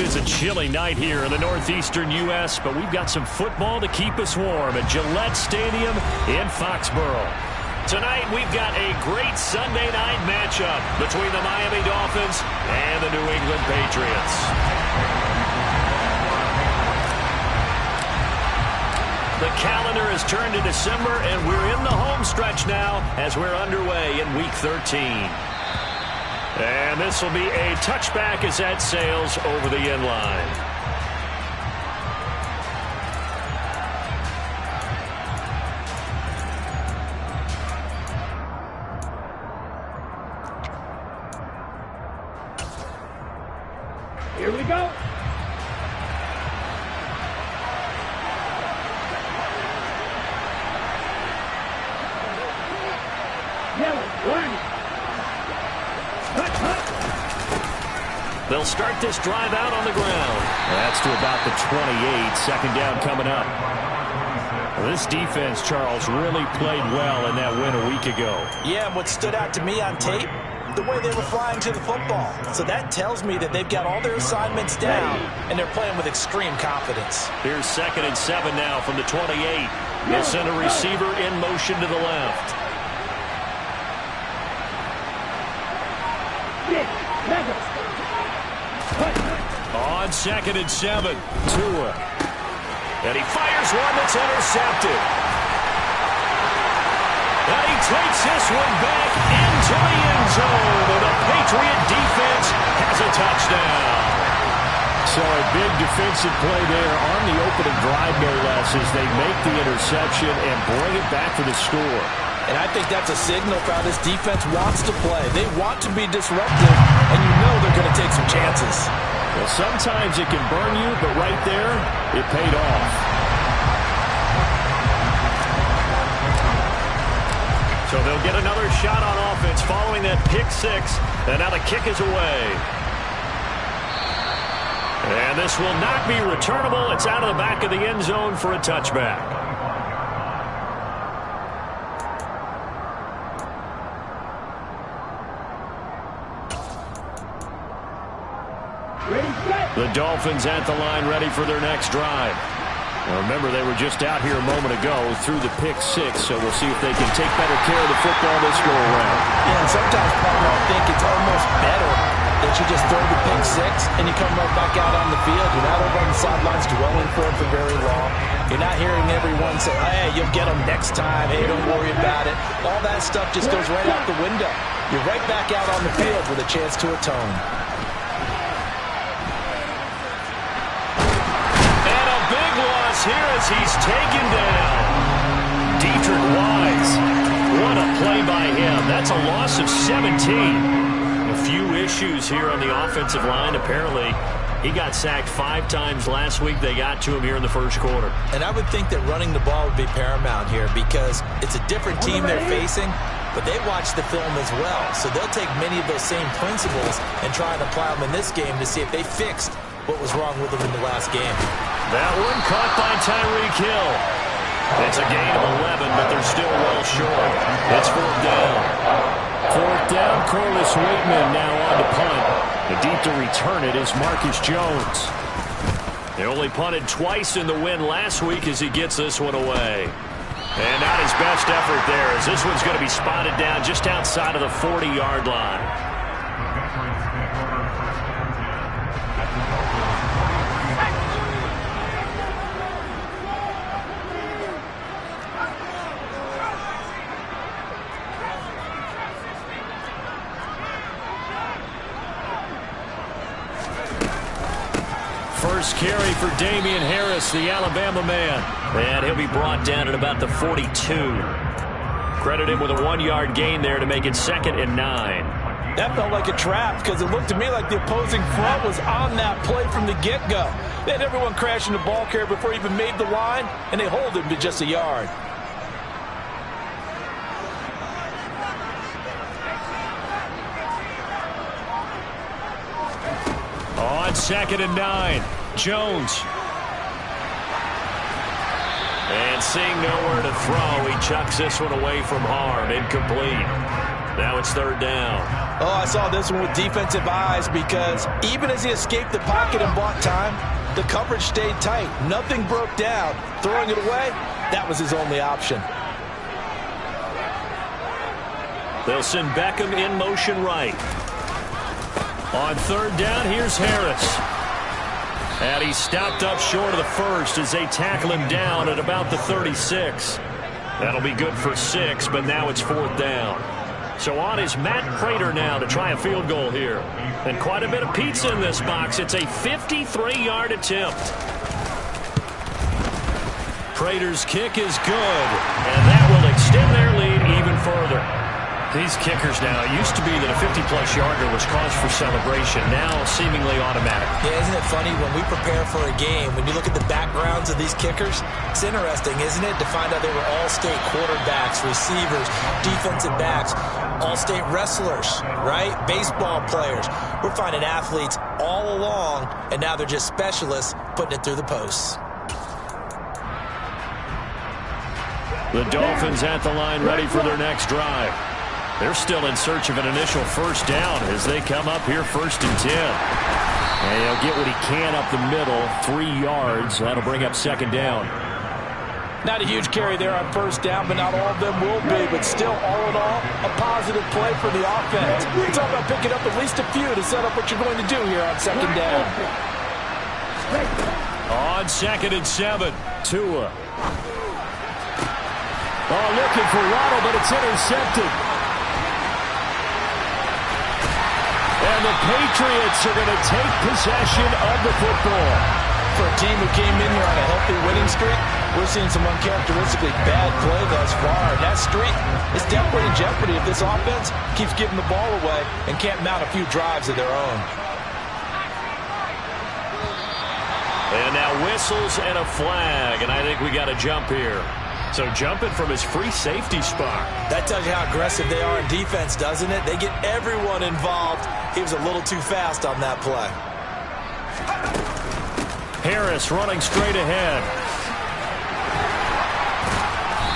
It is a chilly night here in the northeastern U.S., but we've got some football to keep us warm at Gillette Stadium in Foxborough. Tonight, we've got a great Sunday night matchup between the Miami Dolphins and the New England Patriots. The calendar has turned to December, and we're in the home stretch now as we're underway in Week 13. And this will be a touchback as that sails over the end line. Here we go. They'll start this drive out on the ground. That's to about the 28. Second down coming up. This defense, Charles, really played well in that win a week ago. Yeah, and what stood out to me on tape, the way they were flying to the football. So that tells me that they've got all their assignments down, and they're playing with extreme confidence. Here's 2nd and 7 now from the 28. They'll send a receiver in motion to the left. On 2nd and 7, Tua. And he fires one that's intercepted. And he takes this one back into the end zone. And the Patriot defense has a touchdown. So a big defensive play there on the opening drive, no less, as they make the interception and bring it back for the score. And I think that's a signal for how this defense wants to play. They want to be disruptive, and you know they're going to take some chances. Well, sometimes it can burn you, but right there, it paid off. So they'll get another shot on offense following that pick six, and now the kick is away. And this will not be returnable. It's out of the back of the end zone for a touchback. The Dolphins at the line, ready for their next drive. Now remember, they were just out here a moment ago through the pick six, so we'll see if they can take better care of the football this go-around. Yeah, and sometimes, Paul, I think it's almost better that you just throw the pick six and you come right back out on the field. You're not over on the sidelines dwelling for it for very long. You're not hearing everyone say, hey, you'll get them next time. Hey, don't worry about it. All that stuff just goes right out the window. You're right back out on the field with a chance to atone. Here as he's taken down. Dietrich Wise. What a play by him. That's a loss of 17. A few issues here on the offensive line. Apparently, he got sacked 5 times last week. They got to him here in the first quarter. And I would think that running the ball would be paramount here because it's a different team they're facing, but they watch the film as well. So they'll take many of those same principles and try and apply them in this game to see if they fixed what was wrong with them in the last game. That one caught by Tyreek Hill. It's a gain of 11, but they're still well short. It's 4th down. 4th down, Corliss Waitman now on to punt. The deep to return it is Marcus Jones. They only punted twice in the win last week as he gets this one away. And not his best effort there, as this one's going to be spotted down just outside of the 40-yard line. First carry for Damian Harris, the Alabama man. And he'll be brought down at about the 42. Credit him with a 1-yard gain there to make it 2nd and 9. That felt like a trap because it looked to me like the opposing front was on that play from the get-go. They had everyone crashing the ball carrier before he even made the line, and they hold him to just a yard. On 2nd and 9, Jones. And seeing nowhere to throw, he chucks this one away from harm. Incomplete. Now it's third down. Oh, I saw this one with defensive eyes because even as he escaped the pocket and bought time, the coverage stayed tight. Nothing broke down. Throwing it away, that was his only option. They'll send Beckham in motion right. On third down, here's Harris. And he stopped up short of the first as they tackle him down at about the 36. That'll be good for 6, but now it's fourth down. So on is Matt Prater now to try a field goal here. And quite a bit of pizza in this box. It's a 53-yard attempt. Prater's kick is good, and that will extend their lead even further. These kickers now, it used to be that a 50-plus yarder was cause for celebration, now seemingly automatic. Yeah, isn't it funny when we prepare for a game, when you look at the backgrounds of these kickers, it's interesting, isn't it, to find out they were all-state quarterbacks, receivers, defensive backs, all-state wrestlers, right? Baseball players. We're finding athletes all along, and now they're just specialists putting it through the posts. The Dolphins at the line ready for their next drive. They're still in search of an initial first down as they come up here first and 10. And he'll get what he can up the middle, 3 yards. That'll bring up second down. Not a huge carry there on first down, but not all of them will be. But still, all in all, a positive play for the offense. It's all about picking up at least a few to set up what you're going to do here on second down. On second and 7, Tua. Oh, looking for Waddle, but it's intercepted. And the Patriots are going to take possession of the football. For a team who came in here on a healthy winning streak, we're seeing some uncharacteristically bad play thus far. And that streak is definitely in jeopardy if this offense keeps giving the ball away and can't mount a few drives of their own. And now whistles and a flag, and I think we got a jump here. So jumping from his free safety spot. That tells you how aggressive they are in defense, doesn't it? They get everyone involved. He was a little too fast on that play. Harris running straight ahead.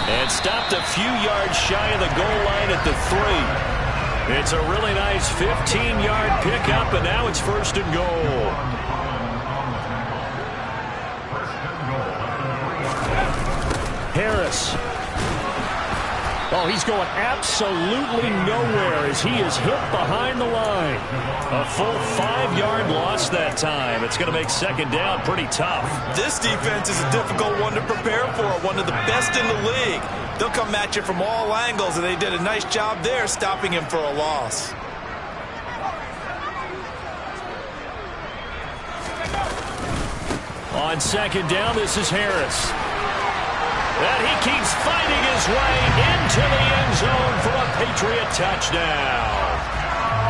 And stopped a few yards shy of the goal line at the 3. It's a really nice 15-yard pickup, and now it's first and goal. Harris. Oh, he's going absolutely nowhere as he is hit behind the line. A full 5-yard loss that time. It's going to make second down pretty tough. This defense is a difficult one to prepare for, one of the best in the league. They'll come at you from all angles, and they did a nice job there stopping him for a loss. On second down, this is Harris. And he keeps fighting his way into the end zone for a Patriot touchdown.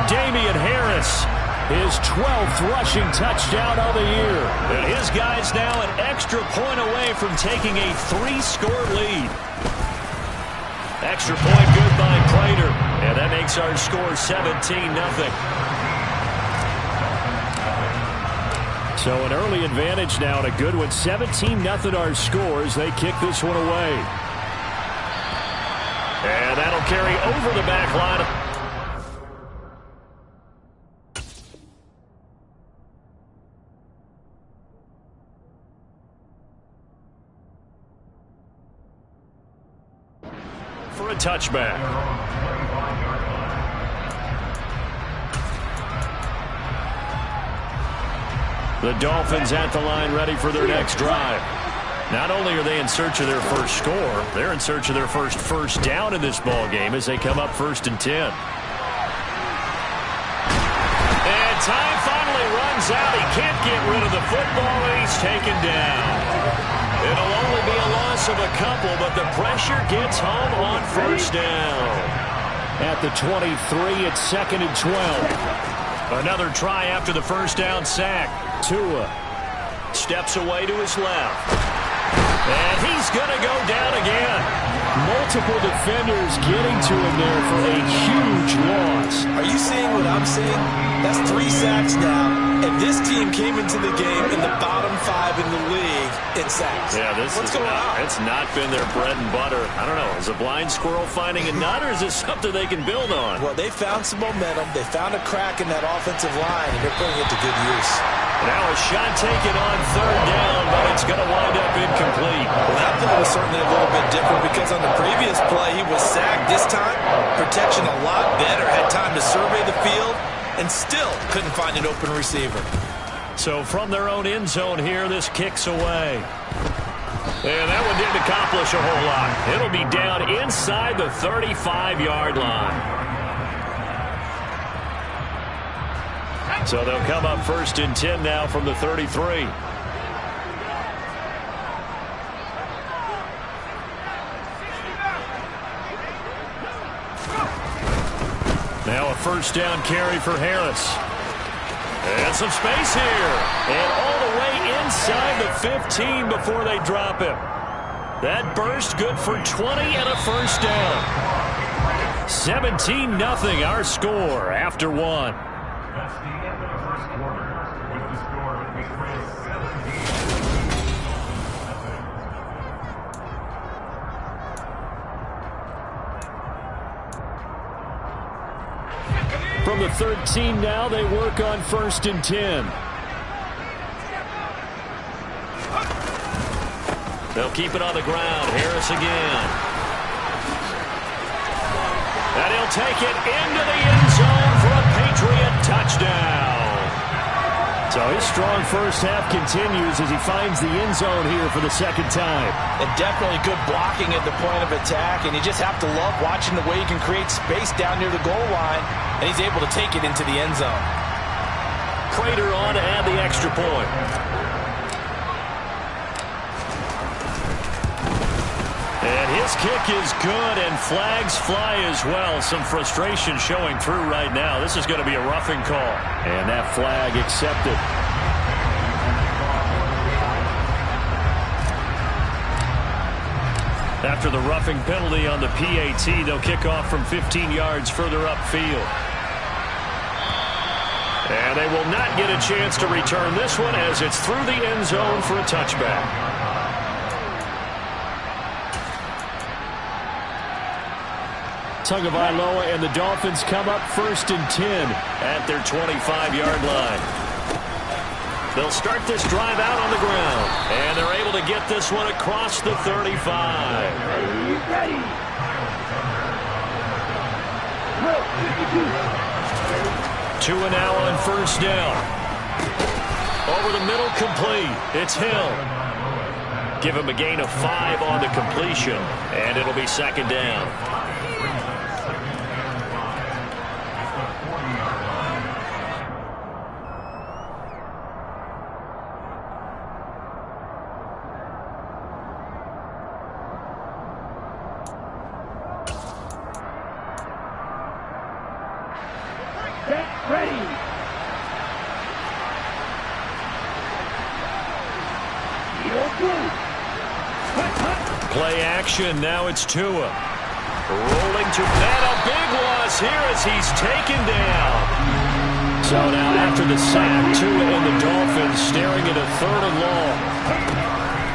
Damian Harris, his 12th rushing touchdown of the year. And his guy's now an extra point away from taking a 3-score lead. Extra point good by Prater. And that makes our score 17-0. So an early advantage now and a good one. 17-0 our scores. They kick this one away. And that'll carry over the back line. For a touchback. The Dolphins at the line ready for their next drive. Not only are they in search of their first score, they're in search of their first down in this ball game as they come up first and 10. And time finally runs out. He can't get rid of the football, and he's taken down. It'll only be a loss of a couple, but the pressure gets home on first down. At the 23, it's second and 12. Another try after the first down sack. Tua steps away to his left. And he's going to go down again. multiple defenders getting to him there for a huge loss. Are you seeing what I'm seeing? That's 3 sacks now, and this team came into the game in the bottom 5 in the league in sacks. Yeah, What's going on? It's not been their bread and butter. I don't know. Is a blind squirrel finding a nut, or is this something they can build on? Well, they found some momentum. They found a crack in that offensive line, and they're putting it to good use. Now a shot taken on 3rd down, but it's going to wind up incomplete. Well, that play was certainly a little bit different because on the previous play, he was sacked. This time, protection a lot better. Had time to survey the field and still couldn't find an open receiver. So from their own end zone here, this kicks away. And that one didn't accomplish a whole lot. It'll be down inside the 35-yard line. So they'll come up 1st and 10 now from the 33. Now a 1st down carry for Harris. And some space here. And all the way inside the 15 before they drop him. That burst good for 20 and a 1st down. 17-0 our score after 1. That's the end of the first quarter with the score of Patriots 17. From the 13 now, they work on 1st and 10. They'll keep it on the ground. Harris again. And he'll take it into the end zone for a Patriot touchdown. So his strong first half continues as he finds the end zone here for the 2nd time. And definitely good blocking at the point of attack, and you just have to love watching the way he can create space down near the goal line, and he's able to take it into the end zone. Prater on to add the extra point. And his kick is good, and flags fly as well. Some frustration showing through right now. This is going to be a roughing call. And that flag accepted. After the roughing penalty on the PAT, they'll kick off from 15 yards further upfield. And they will not get a chance to return this one as it's through the end zone for a touchback. Tagovailoa and the Dolphins come up 1st and 10 at their 25-yard line. They'll start this drive out on the ground, and they're able to get this one across the 35. Ready. 2 and now on 1st down. Over the middle, complete. It's Hill. Give him a gain of 5 on the completion, and it'll be 2nd down. Play action. Now it's Tua. Rolling to Matt. A big loss here as he's taken down. So now after the sack, Tua and the Dolphins staring at a 3rd and long.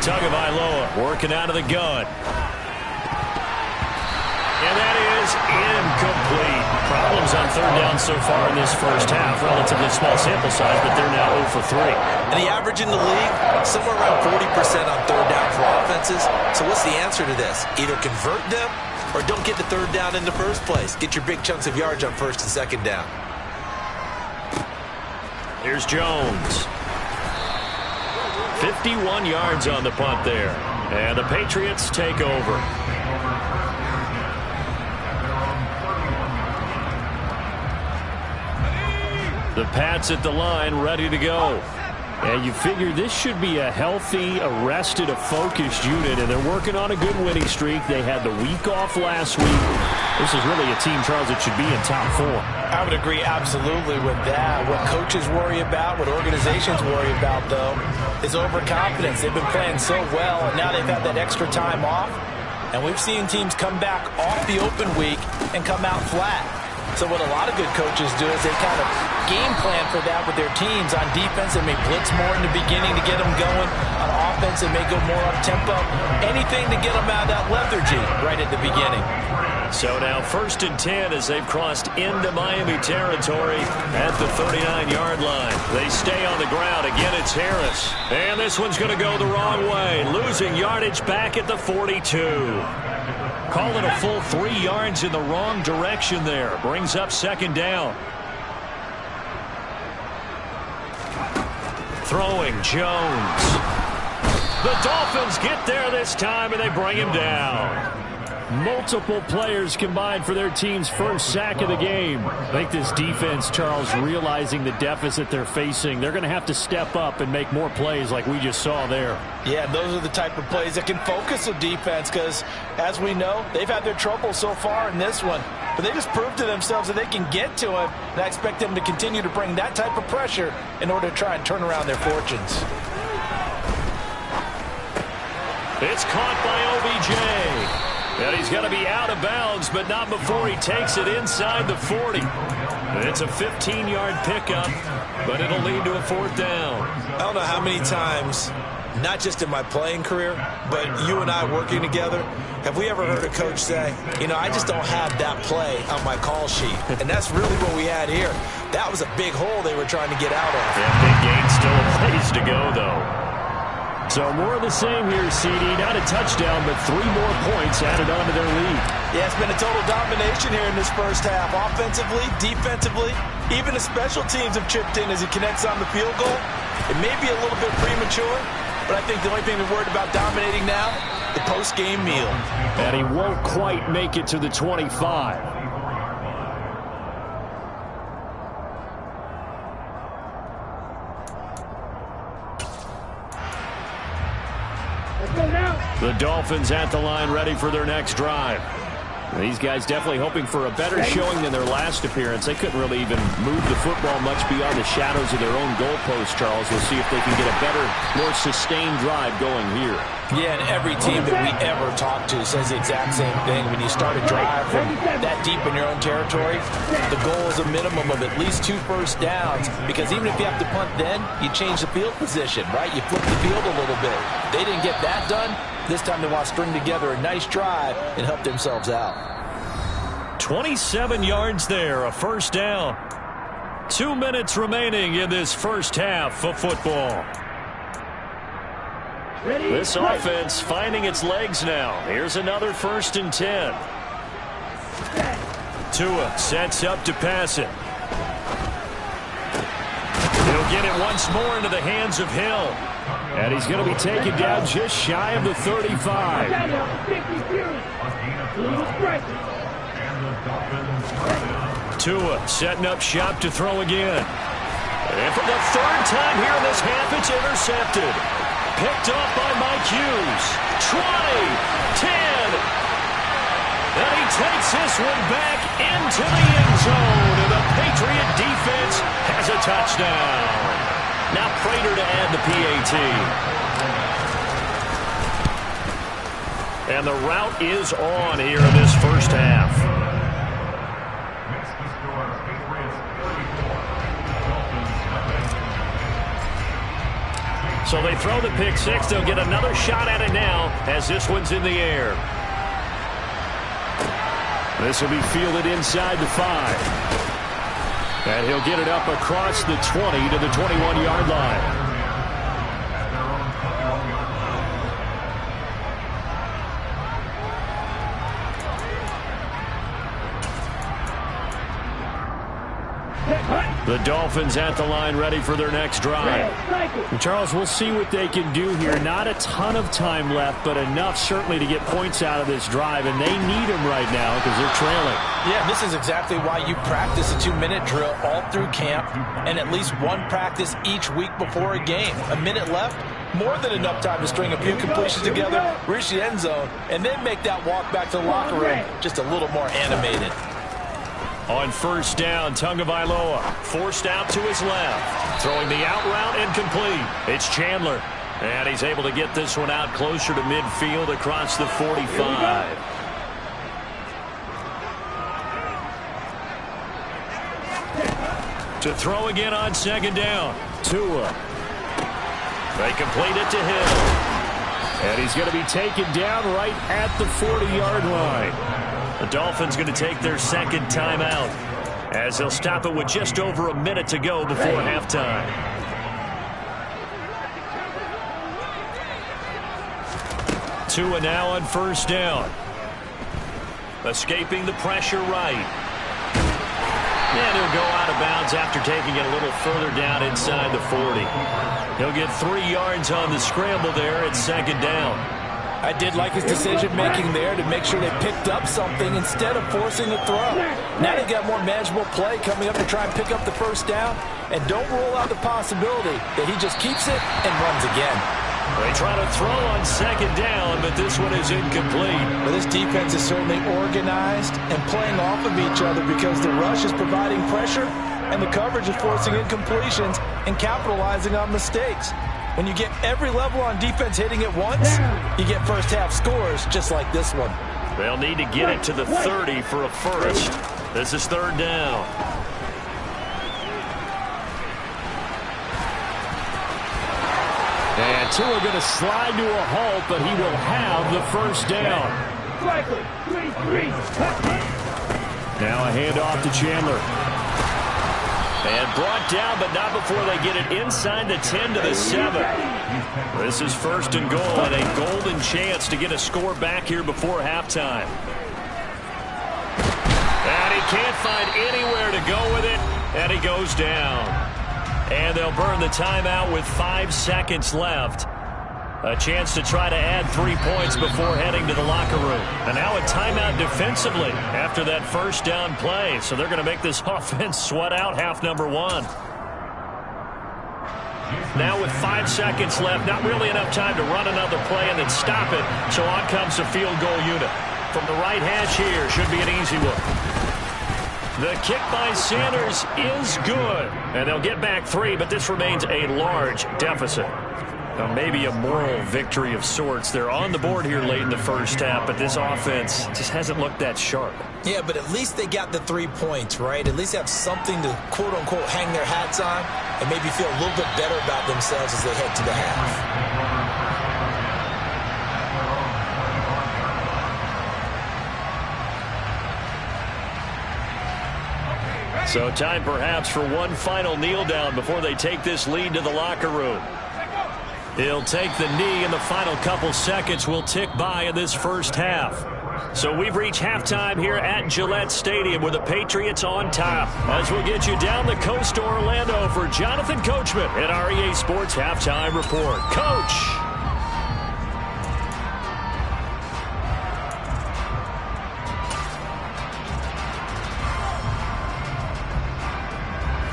Tagovailoa working out of the gun. And that is incomplete. Problems on 3rd down so far in this first half. Relatively small sample size, but they're now 0 for 3. And the average in the league, somewhere around 40% on 3rd down for offenses. So what's the answer to this? Either convert them or don't get the 3rd down in the first place. Get your big chunks of yards on 1st and 2nd down. Here's Jones. 51 yards on the punt there. And the Patriots take over. The Pats at the line, ready to go. And you figure this should be a healthy, arrested, a focused unit, and they're working on a good winning streak. They had the week off last week. This is really a team, Charles, that should be in top 4. I would agree absolutely with that. What coaches worry about, what organizations worry about, though, is overconfidence. They've been playing so well, and now they've had that extra time off. And we've seen teams come back off the open week and come out flat. So what a lot of good coaches do is they kind of game plan for that with their teams. On defense, they may blitz more in the beginning to get them going. On offense, they may go more up-tempo. Anything to get them out of that lethargy right at the beginning. So now 1st and 10 as they've crossed into Miami territory at the 39-yard line. They stay on the ground. Again, it's Harris. And this one's going to go the wrong way, losing yardage back at the 42. Call it a full 3 yards in the wrong direction there. Brings up 2nd down. Throwing Jones. The Dolphins get there this time, and they bring him down. Multiple players combined for their team's first sack of the game. I think this defense, Charles, realizing the deficit they're facing, they're going to have to step up and make more plays like we just saw there. Yeah, those are the type of plays that can focus a defense because, as we know, they've had their trouble so far in this one. But they just proved to themselves that they can get to him, and I expect them to continue to bring that type of pressure in order to try and turn around their fortunes. It's caught by OBJ. And he's going to be out of bounds, but not before he takes it inside the 40. It's a 15-yard pickup, but it'll lead to a 4th down. I don't know how many times, not just in my playing career, but you and I working together, have we ever heard a coach say, you know, I just don't have that play on my call sheet. And that's really what we had here. That was a big hole they were trying to get out of. Yeah, big gain, still a ways to go, though. So more of the same here, CD. Not a touchdown, but 3 more points added on to their lead. Yeah, it's been a total domination here in this first half. Offensively, defensively, even the special teams have chipped in as he connects on the field goal. It may be a little bit premature, but I think the only thing we're worried about dominating now, the post-game meal. And he won't quite make it to the 25. The Dolphins at the line ready for their next drive. These guys definitely hoping for a better showing than their last appearance. They couldn't really even move the football much beyond the shadows of their own goalpost, Charles. We'll see if they can get a better, more sustained drive going here. Yeah, and every team that we ever talk to says the exact same thing. When you start a drive from that deep in your own territory, the goal is a minimum of at least 2 first downs, because even if you have to punt then, you change the field position, right? You flip the field a little bit. They didn't get that done. This time they want to string together a nice drive and help themselves out. 27 yards there, a 1st down. 2 minutes remaining in this first half of football. This offense finding its legs now. Here's another 1st and 10. Tua sets up to pass it. He'll get it once more into the hands of Hill. And he's going to be taken down just shy of the 35. Tua setting up shop to throw again. And for the 3rd time here in this half, it's intercepted. Picked off by Mike Hughes. 20, 10. And he takes this one back into the end zone. And the Patriot defense has a touchdown. Now Prater to add the PAT. And the route is on here in this first half. So they throw the pick 6. They'll get another shot at it now as this one's in the air. This will be fielded inside the 5. And he'll get it up across the 20 to the 21-yard line. The Dolphins at the line ready for their next drive. Charles, we'll see what they can do here. Not a ton of time left, but enough certainly to get points out of this drive, and they need them right now because they're trailing. Yeah, this is exactly why you practice a 2-minute drill all through camp and at least one practice each week before a game. A minute left, more than enough time to string a few completions together, reach the end zone, and then make that walk back to the locker room just a little more animated. On 1st down, Tagovailoa forced out to his left. Throwing the out route incomplete. It's Chandler. And he's able to get this one out closer to midfield across the 45. To throw again on second down. Tua. They complete it to Hill. And he's going to be taken down right at the 40-yard line. The Dolphins going to take their second timeout as they'll stop it with just over a minute to go before halftime. Tua now on first down. Escaping the pressure right. And he'll go out of bounds after taking it a little further down inside the 40. He'll get 3 yards on the scramble there at second down. I did like his decision-making there to make sure they picked up something instead of forcing the throw. Now they got more manageable play coming up to try and pick up the first down. And don't rule out the possibility that he just keeps it and runs again. They try to throw on second down, but this one is incomplete. But this defense is certainly organized and playing off of each other because the rush is providing pressure and the coverage is forcing incompletions and capitalizing on mistakes. When you get every level on defense hitting at once, you get first-half scores just like this one. They'll need to get it to the 30 for a first. This is third down. And Tua going to slide to a halt, but he will have the first down. Now a handoff to Chandler. And brought down, but not before they get it inside the 10 to the 7. This is first and goal, and a golden chance to get a score back here before halftime. And he can't find anywhere to go with it, and he goes down. And they'll burn the timeout with 5 seconds left. A chance to try to add 3 points before heading to the locker room. And now a timeout defensively after that first down play. So they're going to make this offense sweat out half number 1. Now with 5 seconds left, not really enough time to run another play and then stop it. So on comes the field goal unit. From the right hash here, should be an easy one. The kick by Sanders is good. And they'll get back 3, but this remains a large deficit. Now maybe a moral victory of sorts. They're on the board here late in the first half, but this offense just hasn't looked that sharp. Yeah, but at least they got the 3 points, right? At least have something to, quote-unquote, hang their hats on and maybe feel a little bit better about themselves as they head to the half. So time perhaps for one final kneel down before they take this lead to the locker room. He'll take the knee, and the final couple seconds will tick by in this first half. So we've reached halftime here at Gillette Stadium with the Patriots on top. As we'll get you down the coast to Orlando for Jonathan Coachman at our EA Sports Halftime Report. Coach!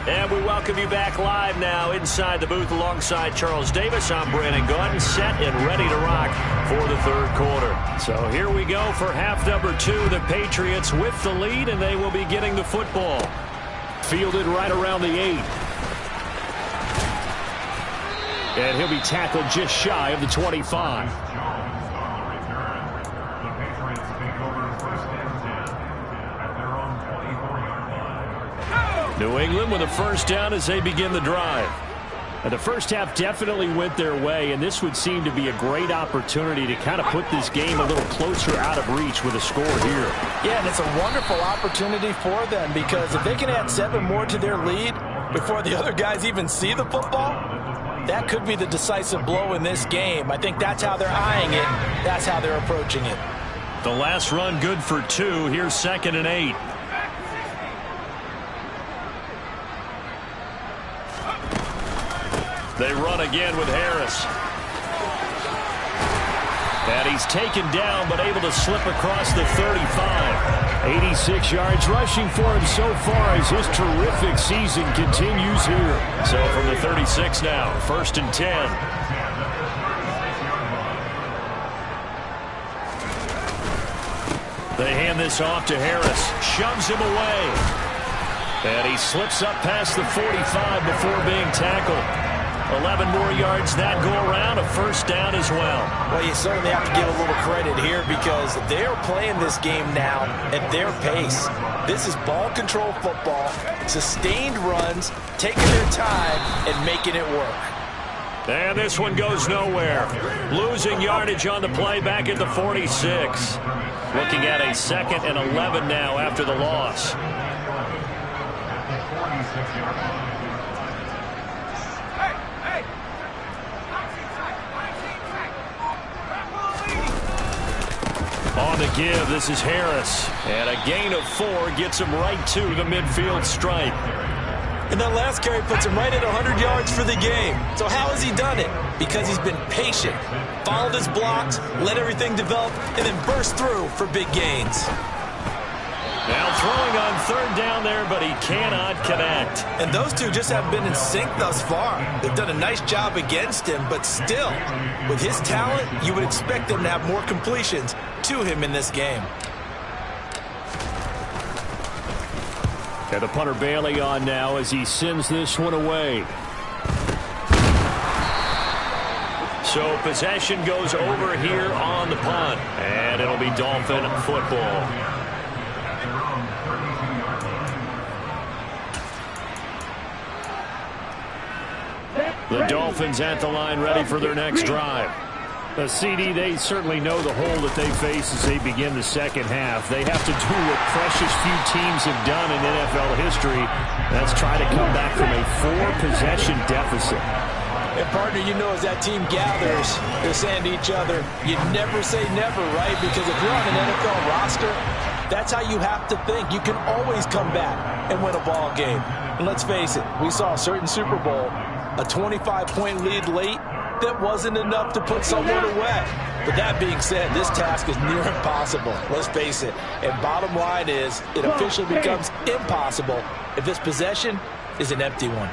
And we welcome you back live now inside the booth alongside Charles Davis. I'm Brandon Gaudin, set and ready to rock for the third quarter. So here we go for half number 2. The Patriots with the lead, and they will be getting the football. Fielded right around the 8. And he'll be tackled just shy of the 25. New England with a first down as they begin the drive. And the first half definitely went their way, and this would seem to be a great opportunity to kind of put this game a little closer out of reach with a score here. Yeah, and it's a wonderful opportunity for them because if they can add 7 more to their lead before the other guys even see the football, that could be the decisive blow in this game. I think that's how they're eyeing it. That's how they're approaching it. The last run good for 2. Here's 2nd and 8. They run again with Harris. And he's taken down, but able to slip across the 35. 86 yards rushing for him so far as his terrific season continues here. So from the 36 now, 1st and 10. They hand this off to Harris. Shoves him away. And he slips up past the 45 before being tackled. 11 more yards that go around, a first down as well. Well, you certainly have to give a little credit here because they're playing this game now at their pace. This is ball control football, sustained runs, taking their time and making it work. And this one goes nowhere. Losing yardage on the play back at the 46. Looking at a 2nd and 11 now after the loss. On the give, this is Harris. And a gain of 4 gets him right to the midfield stripe. And that last carry puts him right at 100 yards for the game. So how has he done it? Because he's been patient, followed his blocks, let everything develop, and then burst through for big gains. Now throwing on 3rd down there, but he cannot connect. And those two just haven't been in sync thus far. They've done a nice job against him, but still, with his talent, you would expect them to have more completions to him in this game. And the punter Bailey on now as he sends this one away. So possession goes over here on the punt. And it'll be Dolphin football. The Dolphins at the line ready for their next drive. CD, they certainly know the hole that they face as they begin the second half. They have to do what precious few teams have done in NFL history. That's try to come back from a 4-possession deficit. And, partner, you know as that team gathers, they're saying to each other, you never say never, right? Because if you're on an NFL roster, that's how you have to think. You can always come back and win a ball game. And let's face it, we saw a certain Super Bowl, a 25-point lead late, that wasn't enough to put someone away. But that being said, this task is near impossible. Let's face it. And bottom line is, it officially becomes impossible if this possession is an empty one.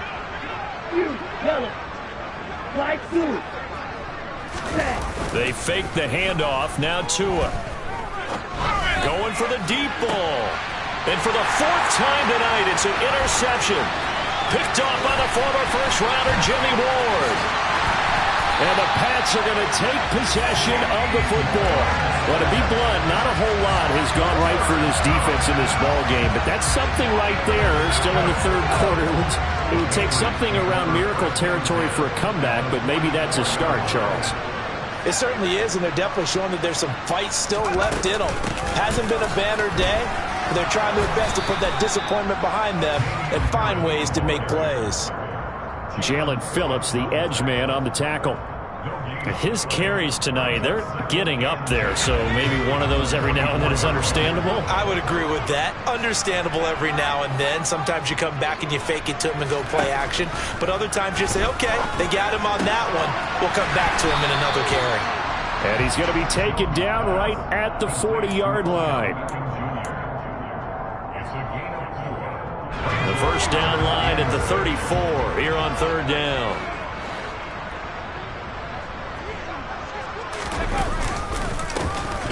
They fake the handoff. Now Tua. Going for the deep ball. And for the 4th time tonight, it's an interception. Picked off by the former first-rounder Jimmy Ward. And the Pats are going to take possession of the football. Well, to be blunt, not a whole lot has gone right for this defense in this ball game, but that's something right there. Still in the 3rd quarter. It would take something around miracle territory for a comeback, but maybe that's a start, Charles. It certainly is, and they're definitely showing that there's some fight still left in them. Hasn't been a banner day, but they're trying their best to put that disappointment behind them and find ways to make plays. Jalen Phillips, the edge man on the tackle. His carries tonight, they're getting up there, so maybe one of those every now and then is understandable. I would agree with that. Understandable every now and then. Sometimes you come back and you fake it to him and go play action. But other times you say, okay, they got him on that one. We'll come back to him in another carry. And he's going to be taken down right at the 40-yard line. The first down line at the 34 here on 3rd down.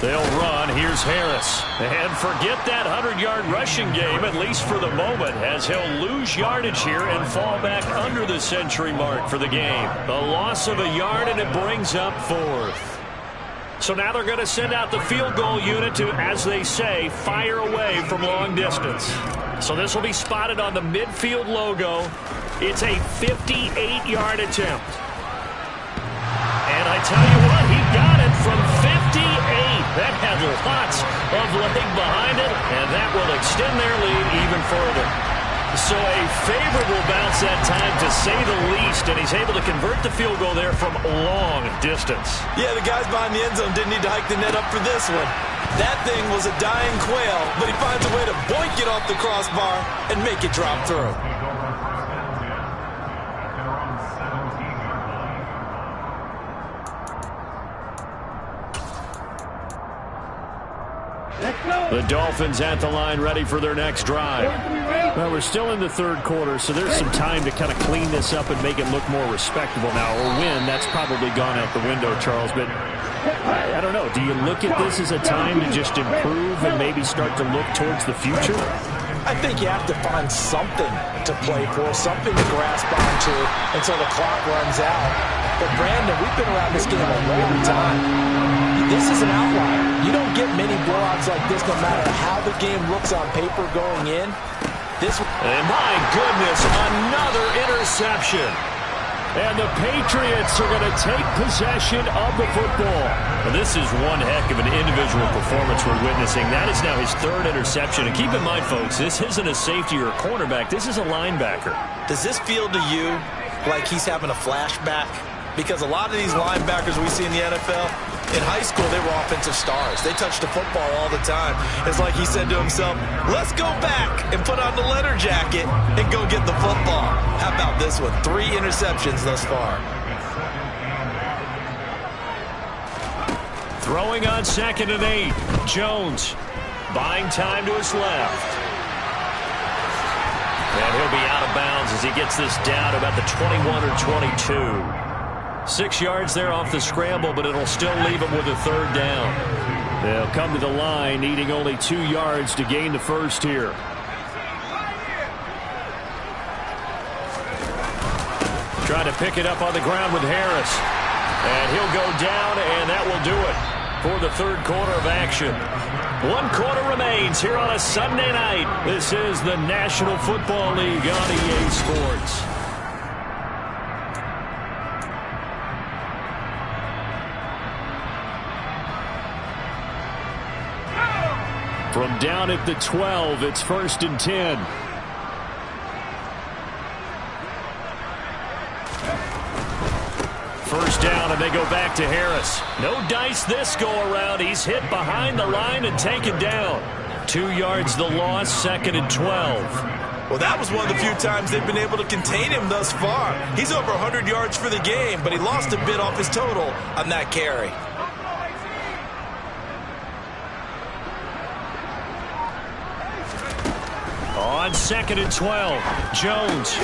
They'll run. Here's Harris. And forget that 100-yard rushing game, at least for the moment, as he'll lose yardage here and fall back under the century mark for the game. A loss of a yard, and it brings up 4th. So now they're going to send out the field goal unit to, as they say, fire away from long distance. So this will be spotted on the midfield logo. It's a 58-yard attempt. And I tell you what, he got it from 58. That had lots of leg behind it, and that will extend their lead even further. So a favorable bounce that time, to say the least, and he's able to convert the field goal there from long distance. Yeah, the guys behind the end zone didn't need to hike the net up for this one. That thing was a dying quail, but he finds a way to boink it off the crossbar and make it drop through. The Dolphins at the line ready for their next drive. Well, we're still in the 3rd quarter, so there's some time to kind of clean this up and make it look more respectable now. Or win, that's probably gone out the window, Charles. But I don't know. Do you look at this as a time to just improve and maybe start to look towards the future? I think you have to find something to play for, something to grasp onto until the clock runs out. But, Brandon, we've been around this game a long time. This is an outlier. You don't get many blowouts like this no matter how the game looks on paper going in. And my goodness, another interception. And the Patriots are going to take possession of the football. Well, this is one heck of an individual performance we're witnessing. That is now his third interception. And keep in mind, folks, this isn't a safety or a cornerback. This is a linebacker. Does this feel to you like he's having a flashback? Because a lot of these linebackers we see in the NFL, in high school, they were offensive stars. They touched the football all the time. It's like he said to himself, let's go back and put on the leather jacket and go get the football. How about this one? 3 interceptions thus far. Throwing on 2nd and 8. Jones buying time to his left. And he'll be out of bounds as he gets this down to about the 21 or 22. 6 yards there off the scramble, but it'll still leave him with a 3rd down. They'll come to the line, needing only 2 yards to gain the first here. Trying to pick it up on the ground with Harris. And he'll go down, and that will do it for the 3rd quarter of action. 1 quarter remains here on a Sunday night. This is the National Football League on EA Sports. From down at the 12, it's 1st and 10. First down, and they go back to Harris. No dice this go-around. He's hit behind the line and taken down. 2 yards the loss, 2nd and 12. Well, that was one of the few times they've been able to contain him thus far. He's over 100 yards for the game, but he lost a bit off his total on that carry. On 2nd and 12, Jones.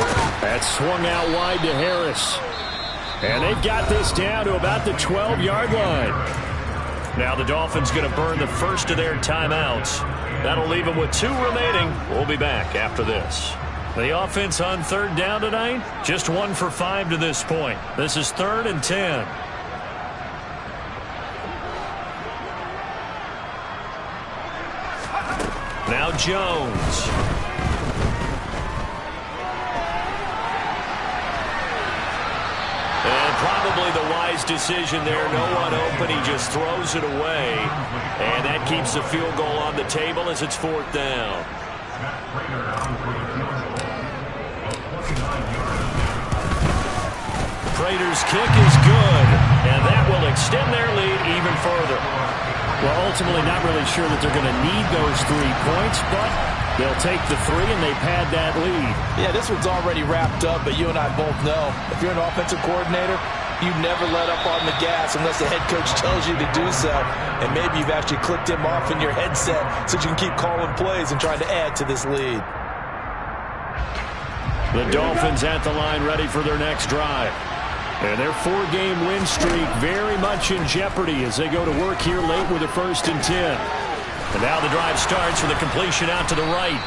That swung out wide to Harris. And they've got this down to about the 12-yard line. Now the Dolphins going to burn the first of their timeouts. That'll leave them with 2 remaining. We'll be back after this. The offense on 3rd down tonight, just 1 for 5 to this point. This is 3rd and 10. Now Jones. And probably the wise decision there. No one open. He just throws it away. And that keeps the field goal on the table as it's 4th down. Prater's kick is good. And that will extend their lead even further. Well, ultimately not really sure that they're going to need those 3 points, but they'll take the 3 and they've had that lead. Yeah, this one's already wrapped up, but you and I both know if you're an offensive coordinator, you never let up on the gas unless the head coach tells you to do so. And maybe you've actually clicked him off in your headset so you can keep calling plays and trying to add to this lead. The Dolphins at the line ready for their next drive. And their 4-game win streak very much in jeopardy as they go to work here late with a 1st and 10. And now the drive starts with a completion out to the right.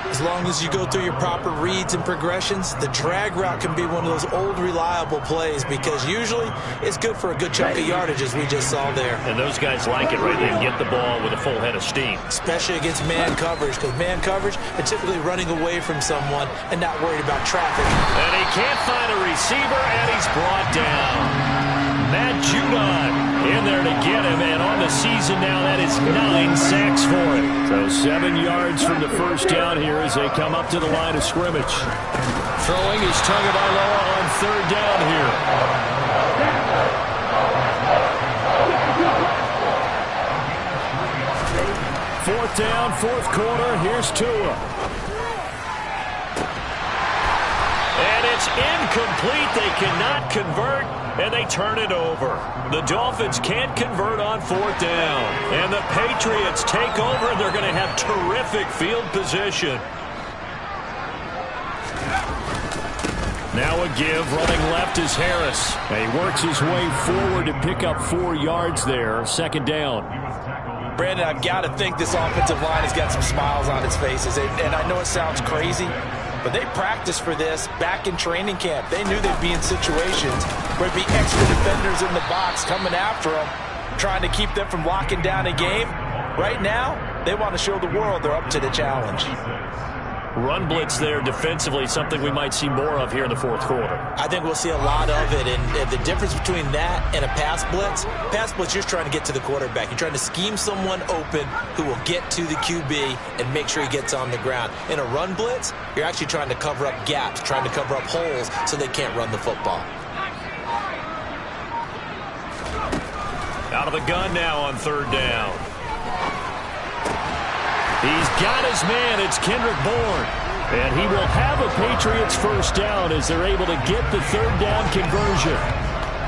As long as you go through your proper reads and progressions, the drag route can be one of those old reliable plays because usually it's good for a good chunk of yardage as we just saw there. And those guys like it, right? They can get the ball with a full head of steam. Especially against man coverage because man coverage, they're typically running away from someone and not worried about traffic. And he can't find a receiver, and he's brought down. Matt Judon in there to get him, and on the season now, that is 9 sacks for him. So 7 yards from the first down here as they come up to the line of scrimmage. Throwing is Tagovailoa on 3rd down here. Fourth down, 4th quarter. Here's Tua. And it's incomplete. They cannot convert, and they turn it over. The Dolphins can't convert on 4th down. And the Patriots take over. They're going to have terrific field position. Now a give. Running left is Harris. And he works his way forward to pick up 4 yards there. 2nd down. He was tackled at Brandon, I've got to think this offensive line has got some smiles on its faces. And I know it sounds crazy, but they practiced for this back in training camp. They knew they'd be in situations where there'd be extra defenders in the box coming after them, trying to keep them from locking down a game. Right now, they want to show the world they're up to the challenge. Run blitz there defensively, something we might see more of here in the fourth quarter. I think we'll see a lot of it, and the difference between that and a pass blitz, you're trying to get to the quarterback. You're trying to scheme someone open who will get to the QB and make sure he gets on the ground. In a run blitz, you're actually trying to cover up gaps, trying to cover up holes so they can't run the football. Out of the gun now on third down. He's got his man. It's Kendrick Bourne. And he will have a Patriots first down as they're able to get the third down conversion.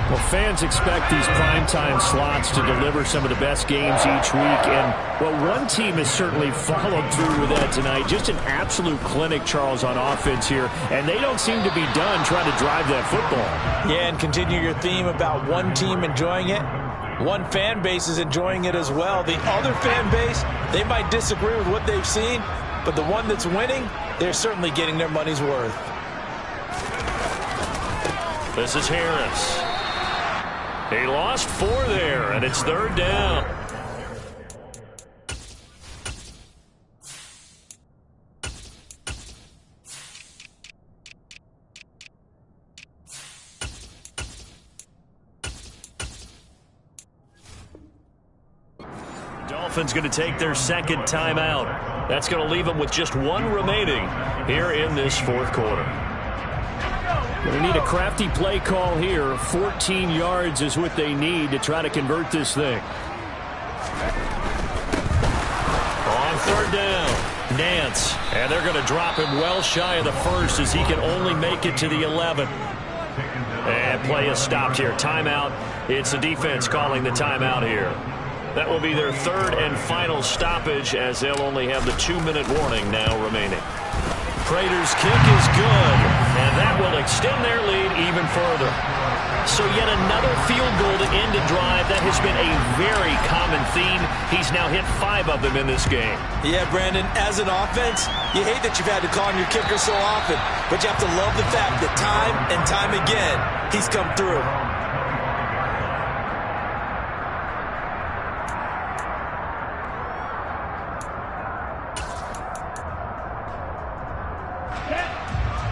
Well, fans expect these primetime slots to deliver some of the best games each week. And, well, one team has certainly followed through with that tonight. Just an absolute clinic, Charles, on offense here. And they don't seem to be done trying to drive that football. Yeah, and continue your theme about one team enjoying it. One fan base is enjoying it as well. The other fan base, they might disagree with what they've seen, but the one that's winning, they're certainly getting their money's worth. This is Harris. He lost 4 there, and it's third down. Dolphins going to take their second timeout. That's going to leave them with just 1 remaining here in this fourth quarter. Going to need a crafty play call here. 14 yards is what they need to try to convert this thing. On third down, Nance. And they're going to drop him well shy of the first as he can only make it to the 11. And play is stopped here. Timeout. It's the defense calling the timeout here. That will be their third and final stoppage as they'll only have the 2-minute warning now remaining. Prater's kick is good, and that will extend their lead even further. So yet another field goal to end a drive. That has been a very common theme. He's now hit 5 of them in this game. Yeah, Brandon, as an offense, you hate that you've had to call on your kicker so often, but you have to love the fact that time and time again, he's come through.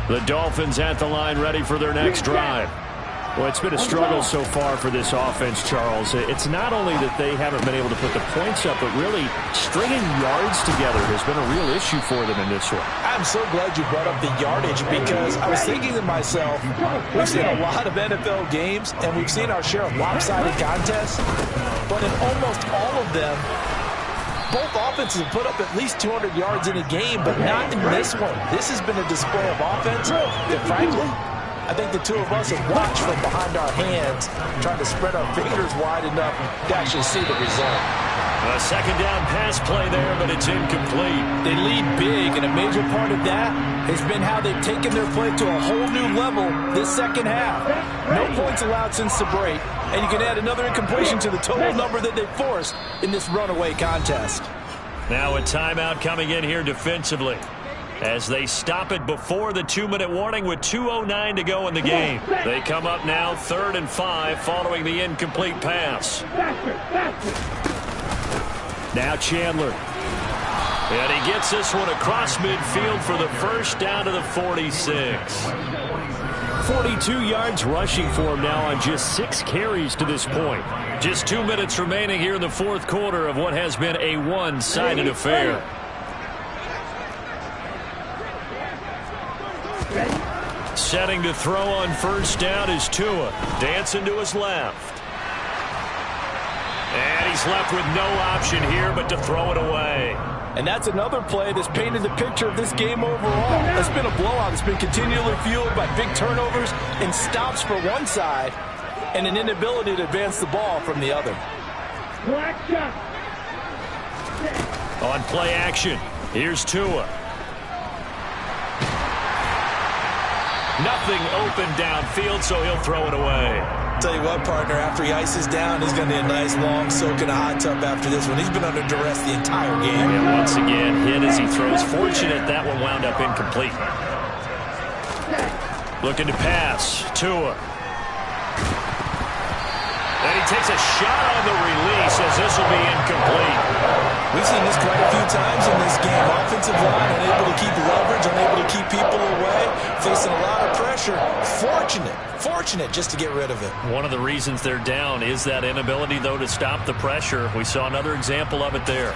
The Dolphins at the line ready for their next drive. Well, it's been a struggle so far for this offense, Charles. It's not only that they haven't been able to put the points up, but really stringing yards together has been a real issue for them in this one. I'm so glad you brought up the yardage because I was thinking to myself, we've seen a lot of NFL games and we've seen our share of lopsided contests, but in almost all of them, both offenses have put up at least 200 yards in a game, but not in this one. This has been a display of offense that, frankly, I think the two of us have watched from behind our hands, trying to spread our fingers wide enough to actually see the result. A second down pass play there, but it's incomplete. They lead big, and a major part of that has been how they've taken their play to a whole new level this second half. No points allowed since the break, and you can add another incompletion to the total number that they forced in this runaway contest. Now a timeout coming in here defensively as they stop it before the 2-minute warning with 2:09 to go in the game. They come up now 3rd and 5 following the incomplete pass. Now Chandler. And he gets this one across midfield for the first down to the 46. 42 yards rushing for him now on just 6 carries to this point. Just 2 minutes remaining here in the fourth quarter of what has been a one-sided affair. Setting to throw on first down is Tua. Dancing to his left. And he's left with no option here but to throw it away. And that's another play that's painted the picture of this game overall. It's been a blowout. It's been continually fueled by big turnovers and stops for one side and an inability to advance the ball from the other. On play action, here's Tua. Nothing open downfield, so he'll throw it away. Tell you what, partner, after he ices down, he's going to need a nice long soak in a hot tub after this one. He's been under duress the entire game. And once again, hit as he throws. Fortunate that one wound up incomplete. Looking to pass. Tua. And he takes a shot on the release as this will be incomplete. We've seen this quite a few times in this game. Offensive line unable to keep leverage, unable to keep people away, facing a lot of pressure. Fortunate just to get rid of it. One of the reasons they're down is that inability, though, to stop the pressure. We saw another example of it there.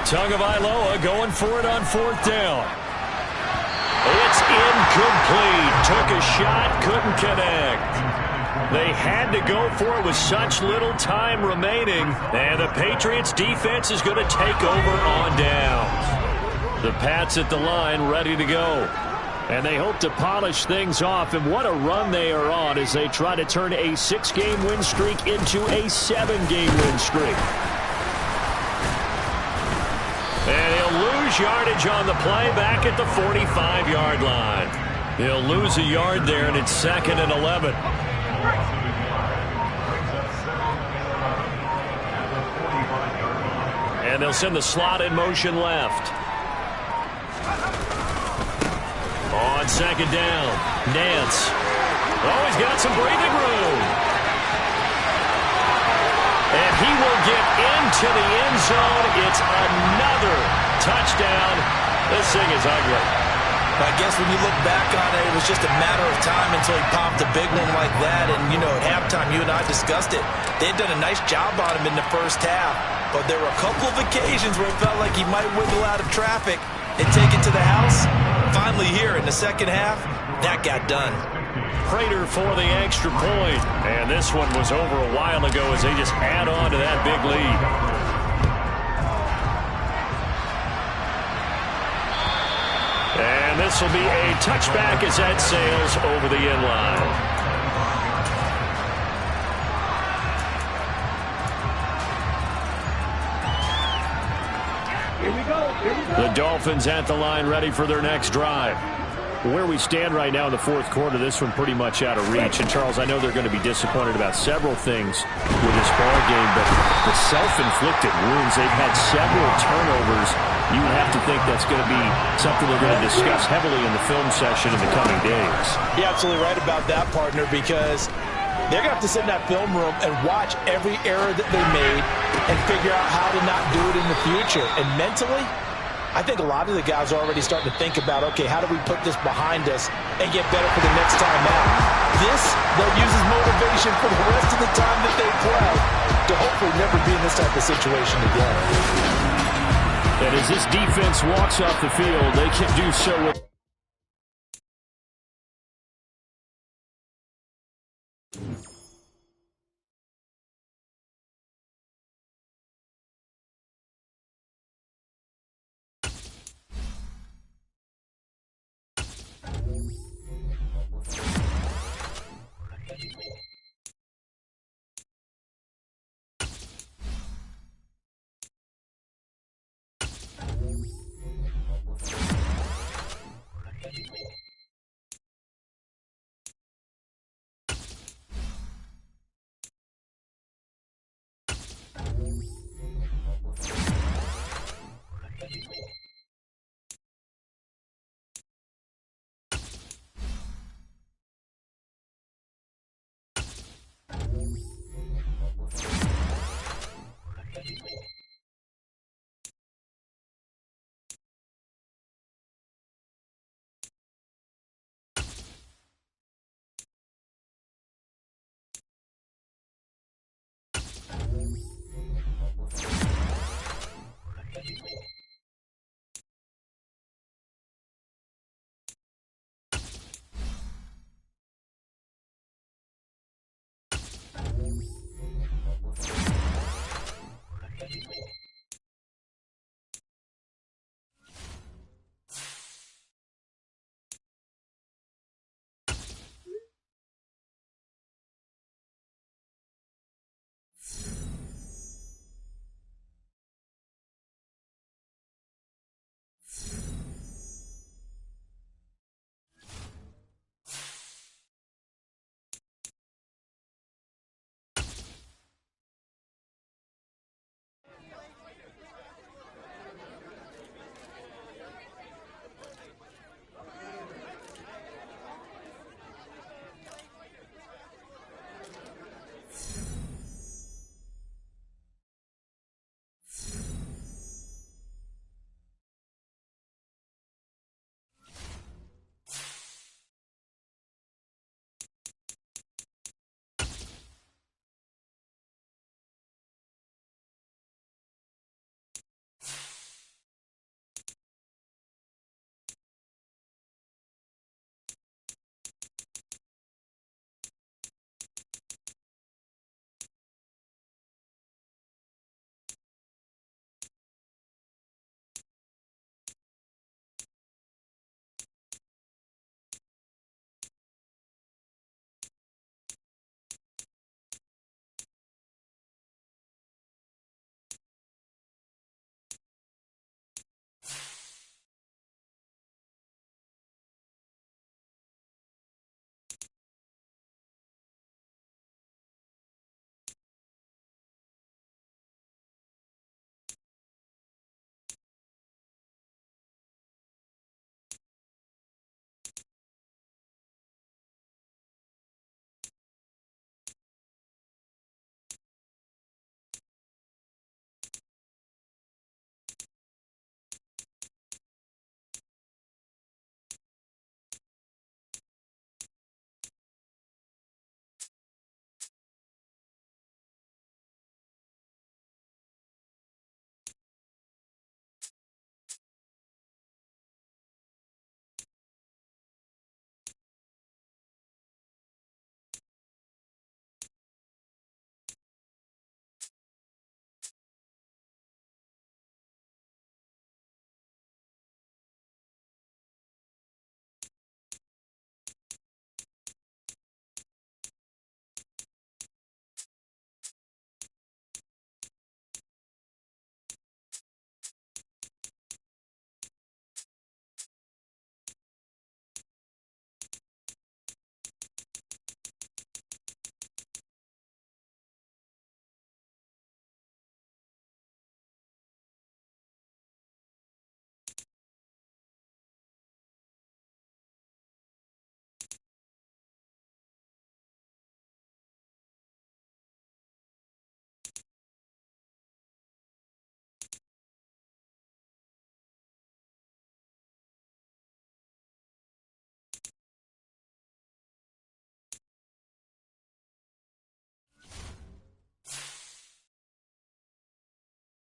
Tagovailoa going for it on 4th down. It's incomplete. Took a shot, couldn't connect. They had to go for it with such little time remaining. And the Patriots defense is going to take over on downs. The Pats at the line ready to go. And they hope to polish things off. And what a run they are on as they try to turn a 6-game win streak into a 7-game win streak. And he'll lose yardage on the play back at the 45-yard line. He'll lose a yard there, and it's 2nd and 11. And they'll send the slot in motion left. On 2nd down, Nance. Oh, he's got some breathing room. And he will get into the end zone. It's another touchdown. This thing is ugly. I guess when you look back on it, it was just a matter of time until he popped a big one like that. And, you know, at halftime, you and I discussed it. They had done a nice job on him in the first half. But there were a couple of occasions where it felt like he might wiggle out of traffic and take it to the house. Finally here in the second half, that got done. Prater for the extra point. And this one was over a while ago as they just add on to that big lead. And this will be a touchback as that sails over the end line. The Dolphins at the line ready for their next drive. Where we stand right now in the 4th quarter, this one pretty much out of reach. And, Charles, I know they're going to be disappointed about several things with this ball game, but the self-inflicted wounds, they've had several turnovers. You would have to think that's going to be something they're going to discuss heavily in the film session in the coming days. You're absolutely right about that, partner, because they're going to have to sit in that film room and watch every error that they made and figure out how to not do it in the future. And mentally, I think a lot of the guys are already starting to think about, okay, how do we put this behind us and get better for the next time out? This, they'll use as motivation for the rest of the time that they play to hopefully never be in this type of situation again. And as this defense walks off the field, they can do so with